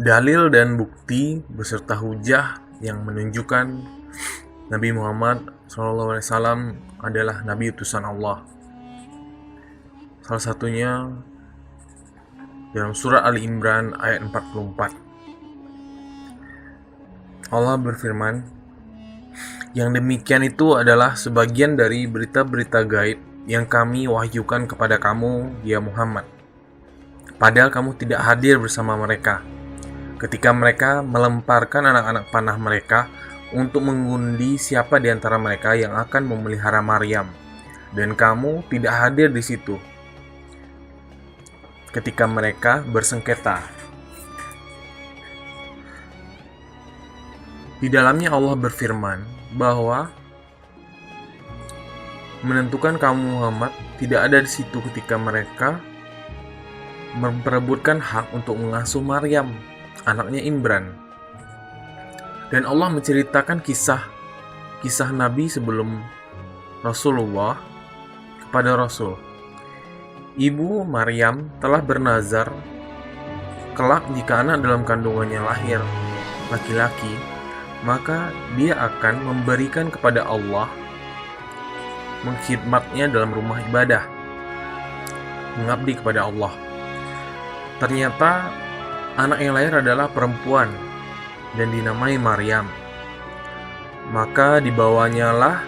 Dalil dan bukti beserta hujah yang menunjukkan Nabi Muhammad SAW adalah Nabi utusan Allah. Salah satunya dalam surat Ali Imran ayat 44. Allah berfirman, yang demikian itu adalah sebagian dari berita-berita gaib yang kami wahyukan kepada kamu, ya Muhammad. Padahal kamu tidak hadir bersama mereka ketika mereka melemparkan anak-anak panah mereka untuk mengundi siapa di antara mereka yang akan memelihara Maryam, dan kamu tidak hadir di situ ketika mereka bersengketa. Di dalamnya Allah berfirman bahwa menentukan kamu Muhammad tidak ada di situ ketika mereka memperebutkan hak untuk mengasuh Maryam, anaknya Imran. Dan Allah menceritakan kisah Nabi sebelum Rasulullah kepada Rasul. Ibu Maryam telah bernazar, kelak jika anak dalam kandungannya lahir laki-laki, maka dia akan memberikan kepada Allah, mengkhidmatnya dalam rumah ibadah, mengabdi kepada Allah. Ternyata anak yang lahir adalah perempuan dan dinamai Maryam. Maka dibawanyalah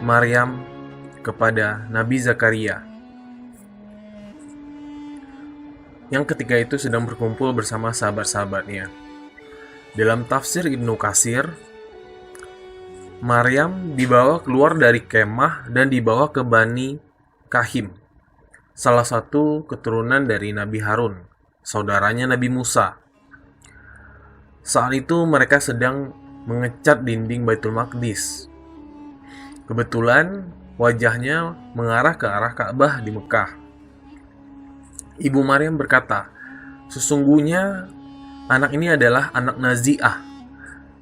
Maryam kepada Nabi Zakaria, yang ketika itu sedang berkumpul bersama sahabat-sahabatnya. Dalam tafsir Ibnu Katsir, Maryam dibawa keluar dari kemah dan dibawa ke Bani Kahim, salah satu keturunan dari Nabi Harun, saudaranya Nabi Musa. Saat itu mereka sedang mengecat dinding Baitul Maqdis. Kebetulan wajahnya mengarah ke arah Ka'bah di Mekah. Ibu Maryam berkata, sesungguhnya anak ini adalah anak Nazi'ah.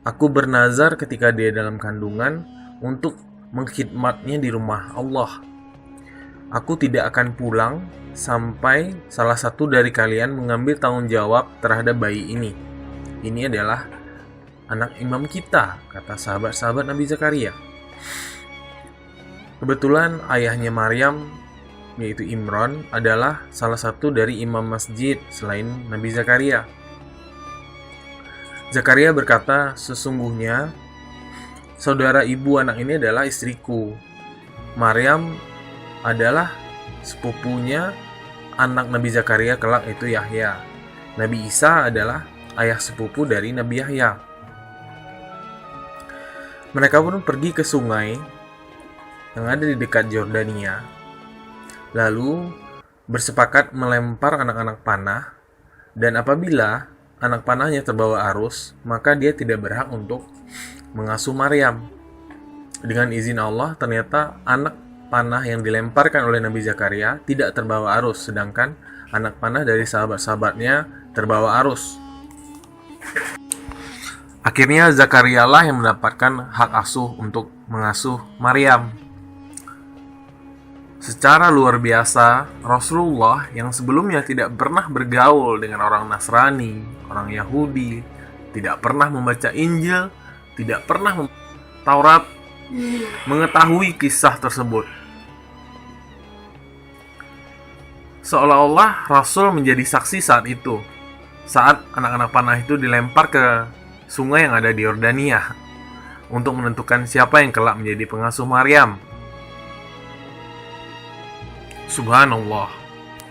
Aku bernazar ketika dia dalam kandungan untuk mengkhidmatnya di rumah Allah. Aku tidak akan pulang sampai salah satu dari kalian mengambil tanggung jawab terhadap bayi ini. Ini adalah anak imam kita, kata sahabat-sahabat Nabi Zakaria. Kebetulan ayahnya Maryam, yaitu Imran, adalah salah satu dari imam masjid selain Nabi Zakaria. Zakaria berkata, sesungguhnya saudara ibu anak ini adalah istriku. Maryam adalah sepupunya anak Nabi Zakaria kelak, itu Yahya. Nabi Isa adalah ayah sepupu dari Nabi Yahya. Mereka pun pergi ke sungai yang ada di dekat Yordania, lalu bersepakat melempar anak-anak panah, dan apabila anak panahnya terbawa arus, maka dia tidak berhak untuk mengasuh Maryam. Dengan izin Allah, ternyata anak panah yang dilemparkan oleh Nabi Zakaria tidak terbawa arus, sedangkan anak panah dari sahabat-sahabatnya terbawa arus. Akhirnya Zakaria lah yang mendapatkan hak asuh untuk mengasuh Maryam. Secara luar biasa, Rasulullah yang sebelumnya tidak pernah bergaul dengan orang Nasrani, orang Yahudi, tidak pernah membaca Injil, tidak pernah Taurat, mengetahui kisah tersebut. Seolah-olah Rasul menjadi saksi saat itu, saat anak-anak panah itu dilempar ke sungai yang ada di Yordania untuk menentukan siapa yang kelak menjadi pengasuh Maryam. Subhanallah,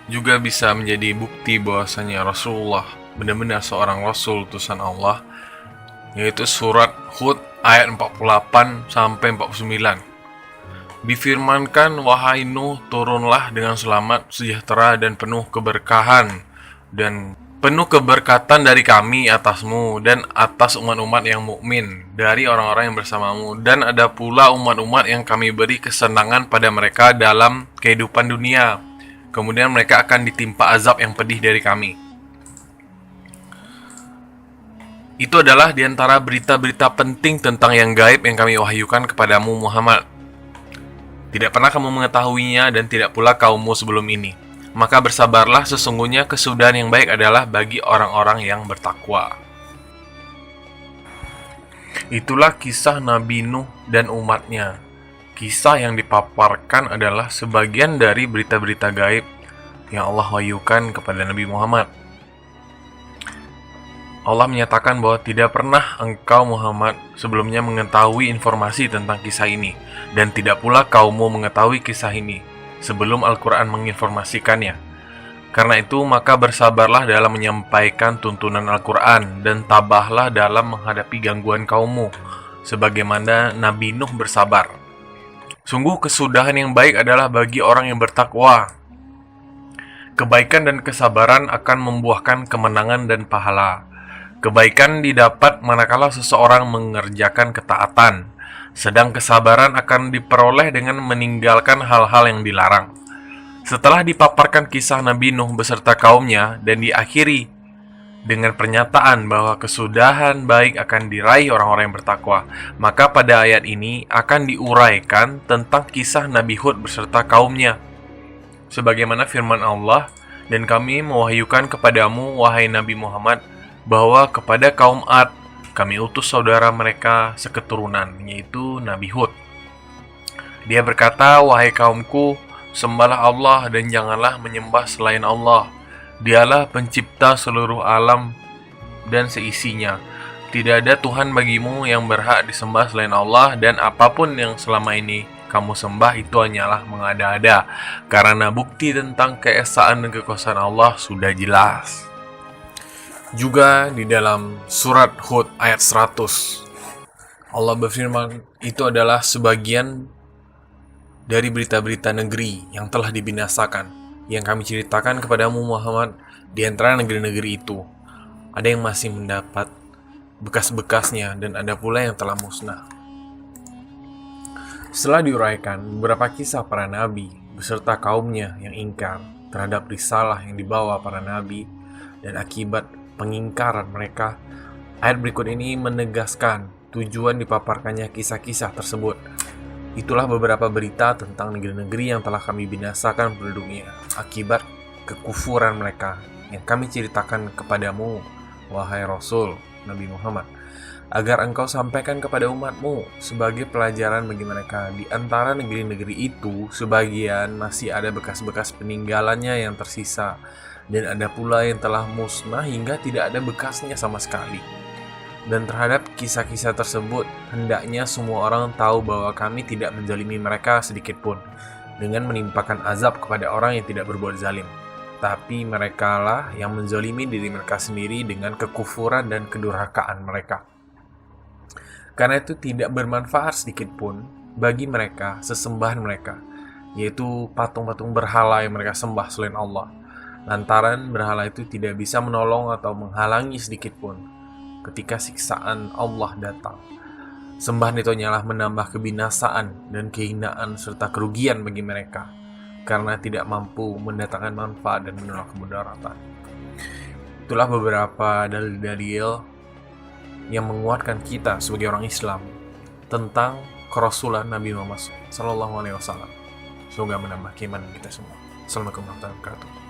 juga bisa menjadi bukti bahwasanya Rasulullah benar-benar seorang Rasul utusan Allah, yaitu surat Hud ayat 48 sampai 49. Difirmankan, wahai Nuh, turunlah dengan selamat, sejahtera dan penuh keberkahan dan penuh keberkatan dari kami atasmu dan atas umat-umat yang mukmin dari orang-orang yang bersamamu, dan ada pula umat-umat yang kami beri kesenangan pada mereka dalam kehidupan dunia, kemudian mereka akan ditimpa azab yang pedih dari kami. Itu adalah diantara berita-berita penting tentang yang gaib yang kami wahyukan kepadamu Muhammad. Tidak pernah kamu mengetahuinya dan tidak pula kaummu sebelum ini. maka bersabarlah, sesungguhnya kesudahan yang baik adalah bagi orang-orang yang bertakwa. Itulah kisah Nabi Nuh dan umatnya. Kisah yang dipaparkan adalah sebagian dari berita-berita gaib yang Allah wahyukan kepada Nabi Muhammad. Allah menyatakan bahwa tidak pernah engkau Muhammad sebelumnya mengetahui informasi tentang kisah ini, dan tidak pula kaummu mengetahui kisah ini sebelum Al-Quran menginformasikannya. Karena itu maka bersabarlah dalam menyampaikan tuntunan Al-Quran, dan tabahlah dalam menghadapi gangguan kaummu, sebagaimana Nabi Nuh bersabar. Sungguh kesudahan yang baik adalah bagi orang yang bertakwa. Kebaikan dan kesabaran akan membuahkan kemenangan dan pahala. Kebaikan didapat manakala seseorang mengerjakan ketaatan, sedang kesabaran akan diperoleh dengan meninggalkan hal-hal yang dilarang. Setelah dipaparkan kisah Nabi Nuh beserta kaumnya dan diakhiri dengan pernyataan bahwa kesudahan baik akan diraih orang-orang yang bertakwa, maka pada ayat ini akan diuraikan tentang kisah Nabi Hud beserta kaumnya. Sebagaimana firman Allah, dan kami mewahyukan kepadamu, wahai Nabi Muhammad, bahwa kepada kaum Ad kami utus saudara mereka seketurunan, yaitu Nabi Hud. Dia berkata, wahai kaumku, sembahlah Allah dan janganlah menyembah selain Allah. Dialah pencipta seluruh alam dan seisinya. Tidak ada Tuhan bagimu yang berhak disembah selain Allah, dan apapun yang selama ini kamu sembah itu hanyalah mengada-ada, karena bukti tentang keesaan dan kekuasaan Allah sudah jelas. Juga di dalam surat Hud ayat 100, Allah berfirman, itu adalah sebagian dari berita-berita negeri yang telah dibinasakan, yang kami ceritakan kepadamu Muhammad. Di antara negeri-negeri itu ada yang masih mendapat bekas-bekasnya, dan ada pula yang telah musnah. Setelah diuraikan beberapa kisah para nabi beserta kaumnya yang ingkar terhadap risalah yang dibawa para nabi dan akibat pengingkaran mereka, ayat berikut ini menegaskan tujuan dipaparkannya kisah-kisah tersebut. Itulah beberapa berita tentang negeri-negeri yang telah kami binasakan penduduknya akibat kekufuran mereka, yang kami ceritakan kepadamu, wahai Rasul Nabi Muhammad, agar engkau sampaikan kepada umatmu sebagai pelajaran bagi mereka. Di antara negeri-negeri itu, sebagian masih ada bekas-bekas peninggalannya yang tersisa, dan ada pula yang telah musnah hingga tidak ada bekasnya sama sekali. Dan terhadap kisah-kisah tersebut, hendaknya semua orang tahu bahwa kami tidak menzalimi mereka sedikit pun dengan menimpakan azab kepada orang yang tidak berbuat zalim. Tapi merekalah yang menzalimi diri mereka sendiri dengan kekufuran dan kedurhakaan mereka. Karena itu tidak bermanfaat sedikit pun bagi mereka sesembahan mereka, yaitu patung-patung berhala yang mereka sembah selain Allah. Lantaran berhala itu tidak bisa menolong atau menghalangi sedikit pun ketika siksaan Allah datang. Sembahan itu hanyalah menambah kebinasaan dan kehinaan serta kerugian bagi mereka, karena tidak mampu mendatangkan manfaat dan menolak kemudaratan. Itulah beberapa dalil-dalil yang menguatkan kita sebagai orang Islam tentang kerasulan Nabi Muhammad SAW. Semoga menambah keimanan kita semua. Assalamualaikum warahmatullahi wabarakatuh.